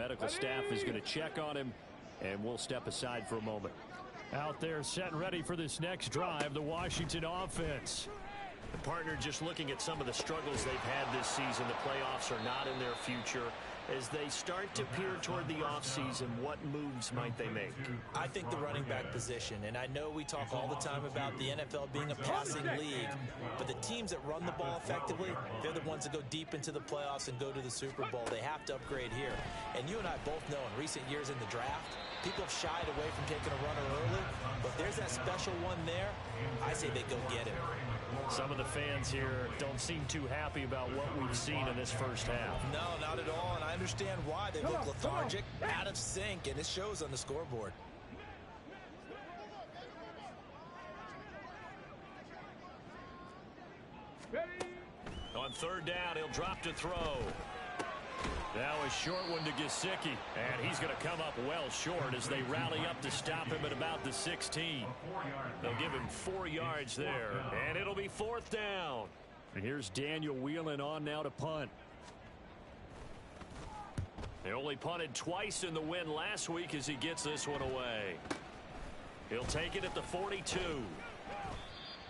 medical staff is going to check on him, and we'll step aside for a moment. Out there set and ready for this next drive, the Washington offense. The partner just looking at some of the struggles they've had this season. The playoffs are not in their future. As they start to peer toward the offseason, what moves might they make? I think the running back position, and I know we talk all the time about the NFL being a passing league, but the teams that run the ball effectively, they're the ones that go deep into the playoffs and go to the Super Bowl. They have to upgrade here. And you and I both know in recent years in the draft, people have shied away from taking a runner early, but there's that special one there. I say they go get him. Some of the fans here don't seem too happy about what we've seen in this first half. No, not at all, and I understand why. They look lethargic, out of sync, and it shows on the scoreboard. On third down, he'll drop to throw. Now a short one to Gesicki, and he's going to come up well short as they rally up to stop him at about the 16. They'll give him 4 yards there, and it'll be fourth down. And here's Daniel Whelan on now to punt. They only punted twice in the win last week as he gets this one away. He'll take it at the 42.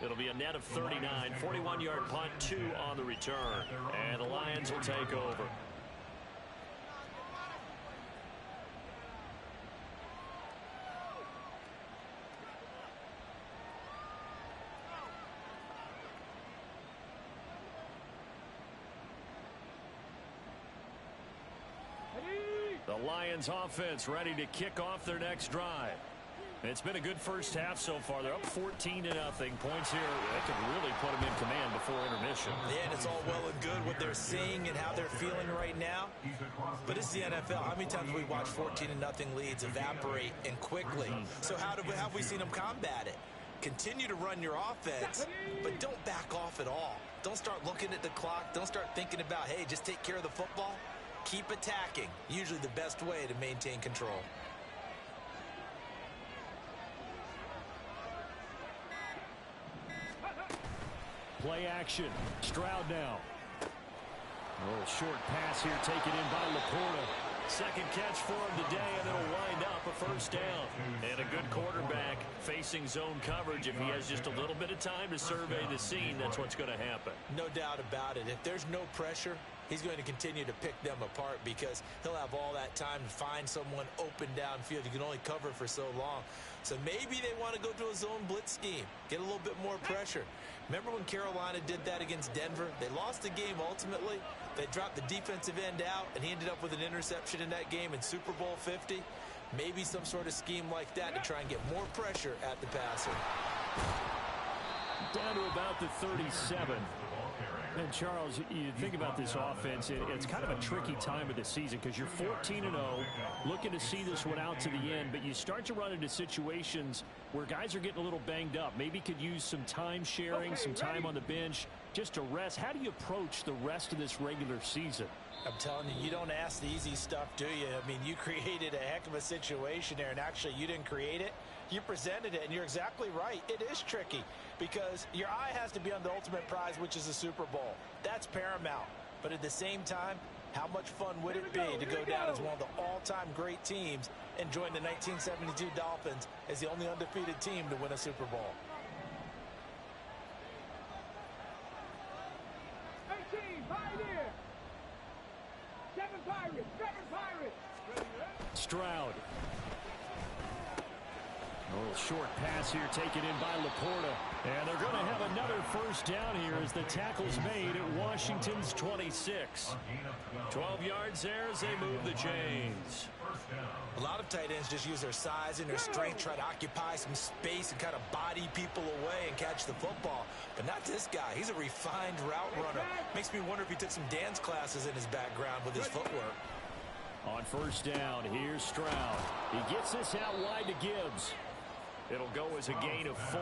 It'll be a net of 39, 41-yard punt, 2 on the return. And the Lions will take over. The Lions offense ready to kick off their next drive. It's been a good first half so far. They're up 14-0. Points here. They can really put them in command before intermission. Yeah, and it's all well and good what they're seeing and how they're feeling right now. But it's the NFL. How many times have we watched 14-0 leads evaporate and quickly? So how have we seen them combat it? Continue to run your offense, but don't back off at all. Don't start looking at the clock. Don't start thinking about, hey, just take care of the football. Keep attacking. Usually the best way to maintain control. Play action. Stroud now. A little short pass here taken in by Laporta. Second catch for him today, and it'll wind up a first down. And a good quarterback facing zone coverage. If he has just a little bit of time to survey the scene, that's what's going to happen. No doubt about it. If there's no pressure, he's going to continue to pick them apart because he'll have all that time to find someone open downfield. You can only cover for so long. So maybe they want to go to a zone blitz scheme, get a little bit more pressure. Remember when Carolina did that against Denver? They lost the game ultimately. They dropped the defensive end out, and he ended up with an interception in that game in Super Bowl 50. Maybe some sort of scheme like that to try and get more pressure at the passer. Down to about the 37. And, Charles, you think about this offense, it's kind of a tricky time of the season because you're 14-0, looking to see this one out to the end, but you start to run into situations where guys are getting a little banged up. Maybe could use some time sharing, some time on the bench just to rest. How do you approach the rest of this regular season? I'm telling you, you don't ask the easy stuff, do you? I mean, you created a heck of a situation there, and actually you didn't create it. You presented it, and you're exactly right. It is tricky because your eye has to be on the ultimate prize, which is the Super Bowl. That's paramount. But at the same time, how much fun would it be to go down as one of the all-time great teams and join the 1972 Dolphins as the only undefeated team to win a Super Bowl? Stroud. A little short pass here taken in by Laporta. And they're going to have another first down here as the tackle's made at Washington's 26. 12 yards there as they move the chains. A lot of tight ends just use their size and their strength, try to occupy some space and kind of body people away and catch the football. But not this guy. He's a refined route runner. Makes me wonder if he took some dance classes in his background with his footwork. On first down, here's Stroud. He gets this out wide to Gibbs. It'll go as a gain of 4,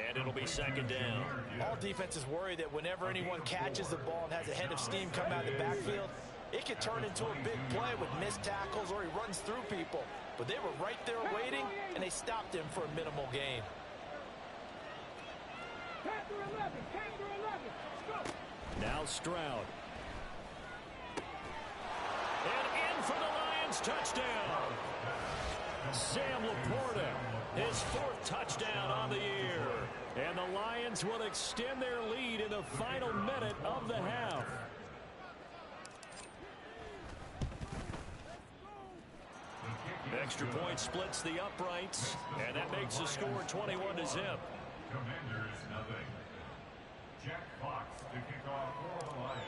and it'll be second down. All defenses worry that whenever anyone catches the ball and has a head of steam come out of the backfield, it could turn into a big play with missed tackles or he runs through people. But they were right there waiting, and they stopped him for a minimal gain. Now Stroud. And in for the Lions. Lions touchdown. Sam Laporta, his 4th touchdown on the year. And the Lions will extend their lead in the final minute of the half. Extra point splits the uprights, and that makes the score 21-0. Commanders nothing. Jack Fox to kick off for the Lions.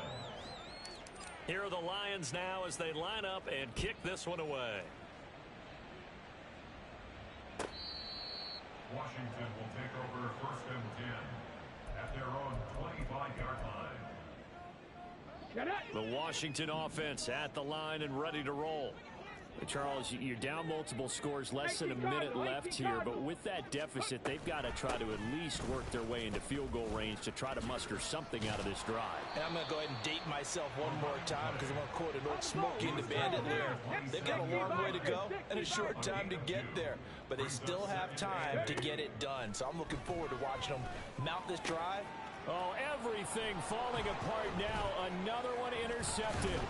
Here are the Lions now as they line up and kick this one away. Washington will take over 1st and 10 at their own 25-yard line. The Washington offense at the line and ready to roll. Charles, you're down multiple scores, less than a minute left here, but with that deficit, they've got to try to at least work their way into field goal range to try to muster something out of this drive. And I'm going to go ahead and date myself one more time because I'm going to quote an old Smokey and the Bandit lyric. They've got a long way to go and a short time to get there, but they still have time to get it done. So I'm looking forward to watching them mount this drive. Oh, everything falling apart now. Another one intercepted.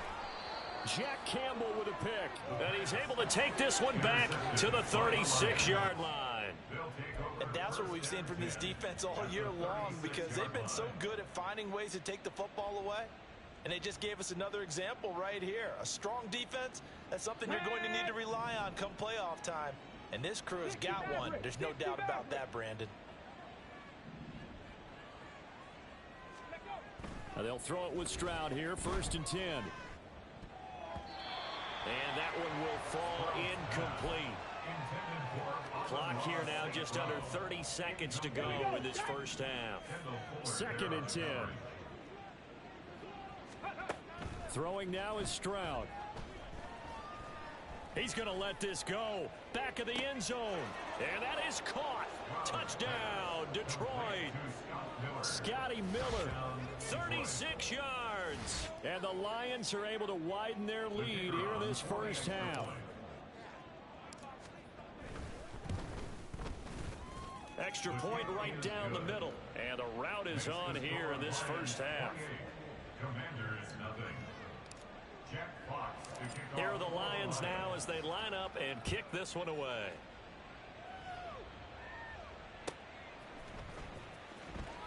Jack Campbell with a pick. And he's able to take this one back to the 36-yard line. And that's what we've seen from this defense all year long because they've been so good at finding ways to take the football away. And they just gave us another example right here. A strong defense, that's something you're going to need to rely on come playoff time. And this crew has got one. There's no doubt about that, Brandon. Now they'll throw it with Stroud here, 1st and 10. And that one will fall incomplete. Clock here now just under 30 seconds to go in this first half. 2nd and 10. Throwing now is Stroud. He's going to let this go. Back of the end zone. And that is caught. Touchdown, Detroit. Scotty Miller. 36 yards. And the Lions are able to widen their lead here in this first half. Extra point right down the middle. And the route is on here in this first half. Commanders nothing. Jack Fox to kick off. Here are the Lions now as they line up and kick this one away.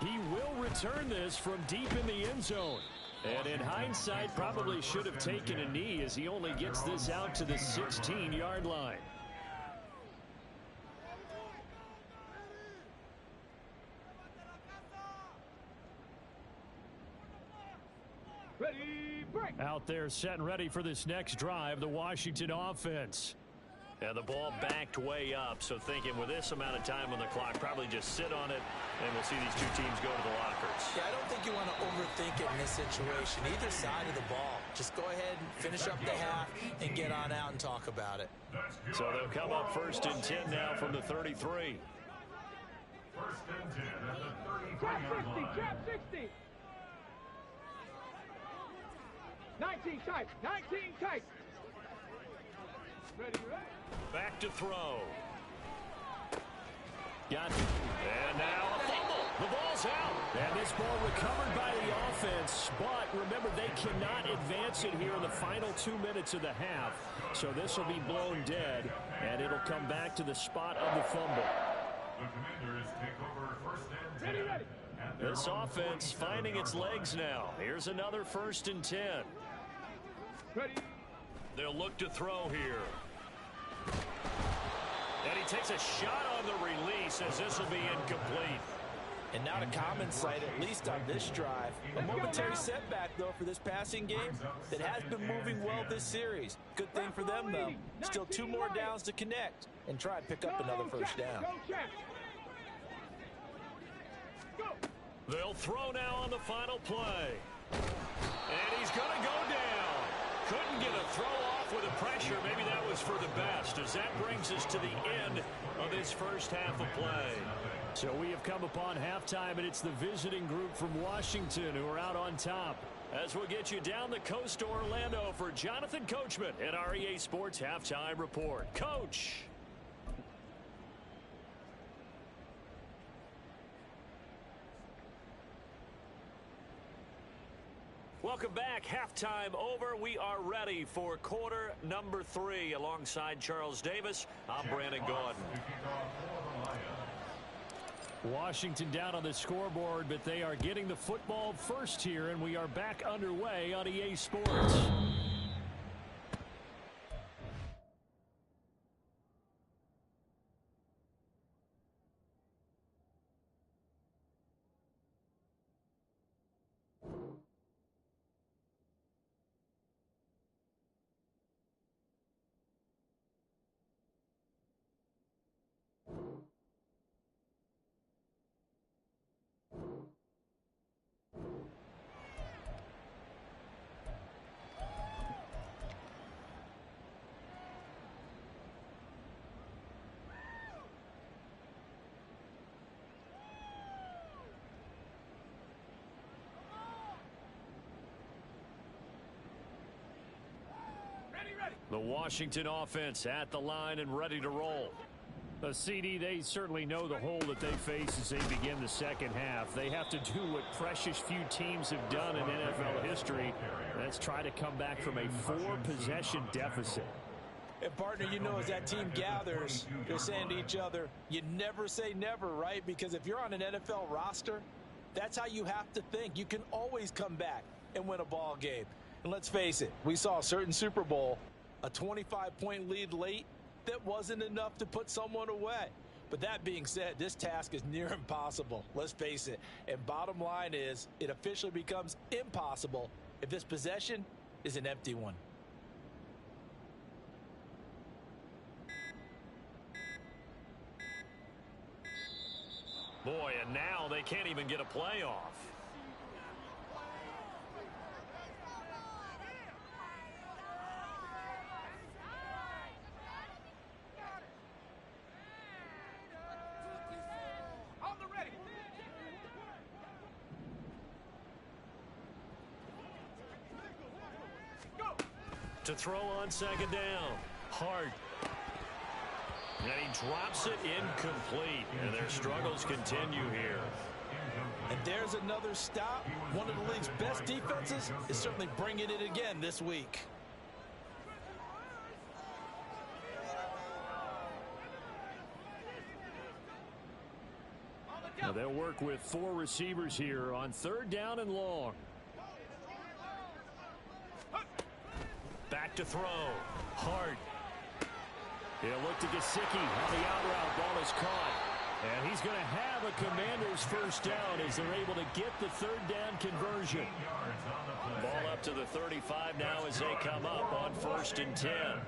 He will return this from deep in the end zone. And in hindsight, probably should have taken a knee as he only gets this out to the 16-yard line. Out there set and ready for this next drive, the Washington offense. And the ball backed way up, so thinking with this amount of time on the clock, probably just sit on it, and we'll see these two teams go to the lockers. Yeah, I don't think you want to overthink it in this situation. Either side of the ball. Just go ahead and finish up the half and get on out and talk about it. So they'll come up 1st and 10 now from the 33. 1st and 10 at the 33-yard line. Trap 60. 19 tight. 19 tight. Ready, ready. Back to throw. Got it. And now a fumble. The ball's out. And this ball recovered by the offense, but remember they cannot advance it here in the final 2 minutes of the half. So this will be blown dead, and it'll come back to the spot of the fumble. The Commanders take over 1st and 10. Ready. This offense finding its legs now. Here's another 1st and 10. Ready. They'll look to throw here. And he takes a shot on the release as this will be incomplete. And not a common sight, at least on this drive. A momentary setback, though, for this passing game that has been moving well this series. Good thing for them, though. Still 2 more downs to connect and try and pick up another first down. They'll throw now on the final play. And he's going to go down. Couldn't get a throw off with the pressure. Maybe that was for the best, as that brings us to the end of this first half of play. So we have come upon halftime, and it's the visiting group from Washington who are out on top. As we'll get you down the coast to Orlando for Jonathan Coachman at our EA Sports Halftime Report. Coach. Welcome back. halftime over. We are ready for quarter number 3. Alongside Charles Davis, I'm Brandon Gaudin. Washington down on the scoreboard, but they are getting the football first here, and we are back underway on EA Sports. The Washington offense at the line and ready to roll. CD, they certainly know the hole that they face as they begin the second half. They have to do what precious few teams have done in NFL history. That's try to come back from a 4-possession deficit. And, partner, you know, as that team gathers, they're saying to each other, you never say never, right? Because if you're on an NFL roster, that's how you have to think. You can always come back and win a ball game. And let's face it, we saw a certain Super Bowl, a 25-point lead late, that wasn't enough to put someone away. But that being said, this task is near impossible. Let's face it. And bottom line is, it officially becomes impossible if this possession is an empty one. Boy, and now they can't even get a play off. To throw on second down. Hart. And he drops it incomplete. And their struggles continue here. And there's another stop. One of the league's best defenses is certainly bringing it again this week. Now they'll work with 4 receivers here on 3rd down and long. Back to throw. Hart. He'll look to Gesicki on the out route. Ball is caught. And he's going to have a Commander's first down as they're able to get the 3rd down conversion. Ball up to the 35 now as they come up on 1st and 10. 1st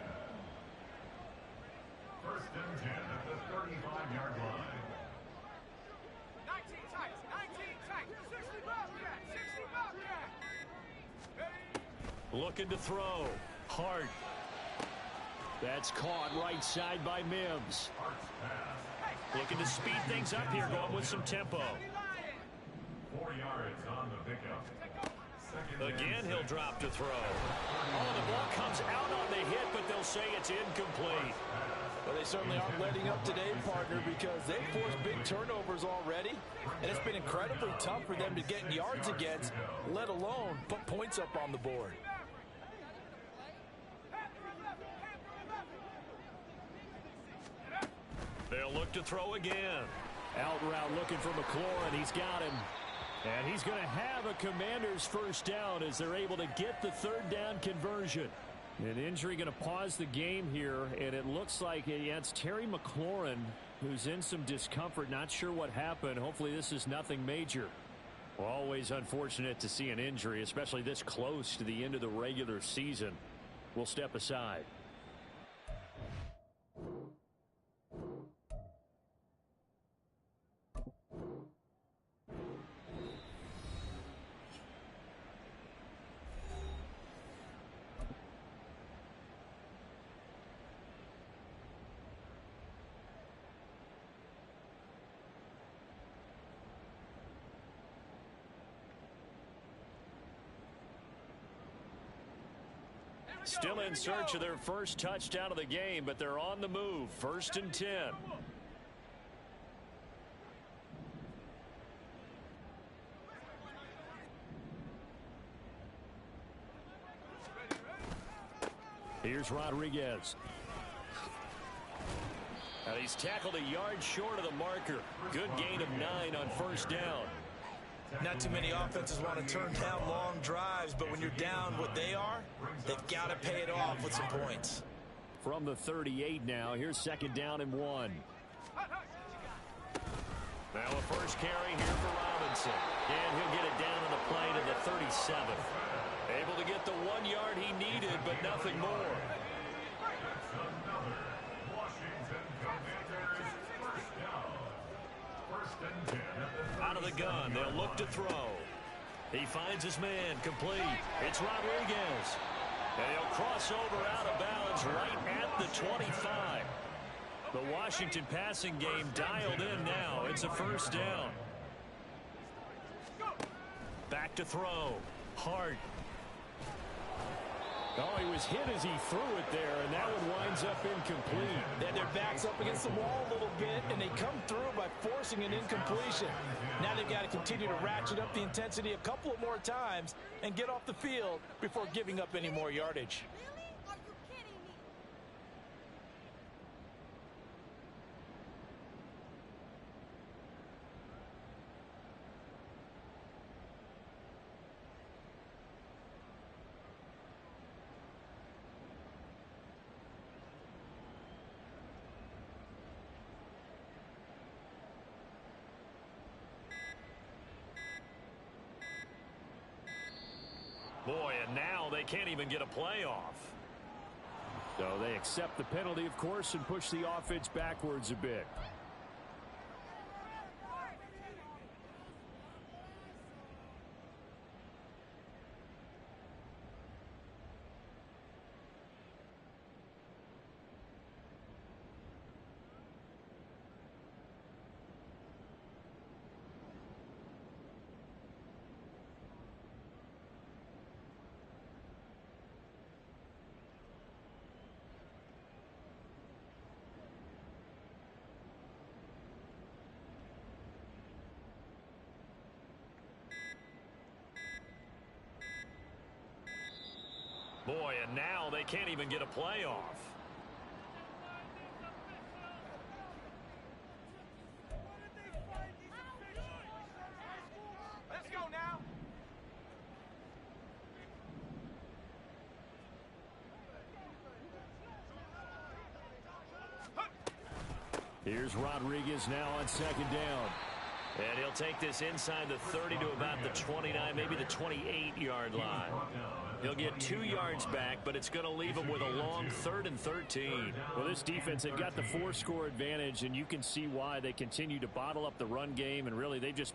and 10 at the 35-yard line. 19 tight, 19 tight, 60 Bobcat, 60 Bobcat. Looking to throw. Hart. That's caught right side by Mims. Looking to speed things up here, going with some tempo. 4 yards on the pickup. Again, he'll drop to throw. Oh, the ball comes out on the hit, but they'll say it's incomplete. Well, they certainly aren't letting up today, partner, because they've forced big turnovers already, and it's been incredibly tough for them to get yards against, let alone put points up on the board. They'll look to throw again. Out route looking for McLaurin. He's got him. And he's going to have a Commander's first down as they're able to get the 3rd down conversion. An injury going to pause the game here, and it looks like it's Terry McLaurin who's in some discomfort. Not sure what happened. Hopefully this is nothing major. Always unfortunate to see an injury, especially this close to the end of the regular season. We'll step aside. Still in search of their first touchdown of the game, but they're on the move. 1st and 10. Here's Rodriguez. And he's tackled a yard short of the marker. Good gain of 9 on first down. Not too many offenses want to turn down long drives, but when you're down what they are, they've got to pay it off with some points. From the 38 now, here's 2nd down and 1. Now a first carry here for Robinson. And he'll get it down on the play to the 37. Able to get the 1 yard he needed, but nothing more. Out of the gun, they'll look to throw. He finds his man, complete. It's Rodriguez. And he'll cross over out of bounds right at the 25. The Washington passing game dialed in now. It's a first down. Back to throw. Hart. Oh, he was hit as he threw it there, and that one winds up incomplete. They had their backs up against the wall a little bit, and they come through by forcing an incompletion. Now they've got to continue to ratchet up the intensity a couple of more times and get off the field before giving up any more yardage. Are you kidding me? Boy, and now they can't even get a playoff. So they accept the penalty, of course, and push the offense backwards a bit. Boy, and now they can't even get a playoff. Let's go now. Here's Rodriguez now on 2nd down. And he'll take this inside the 30 to about the 29, maybe the 28-yard line. He'll get 2 yards back, but it's going to leave him with a long 3rd and 13. Well, this defense, they've got the 4-score advantage, and you can see why they continue to bottle up the run game, and really they've just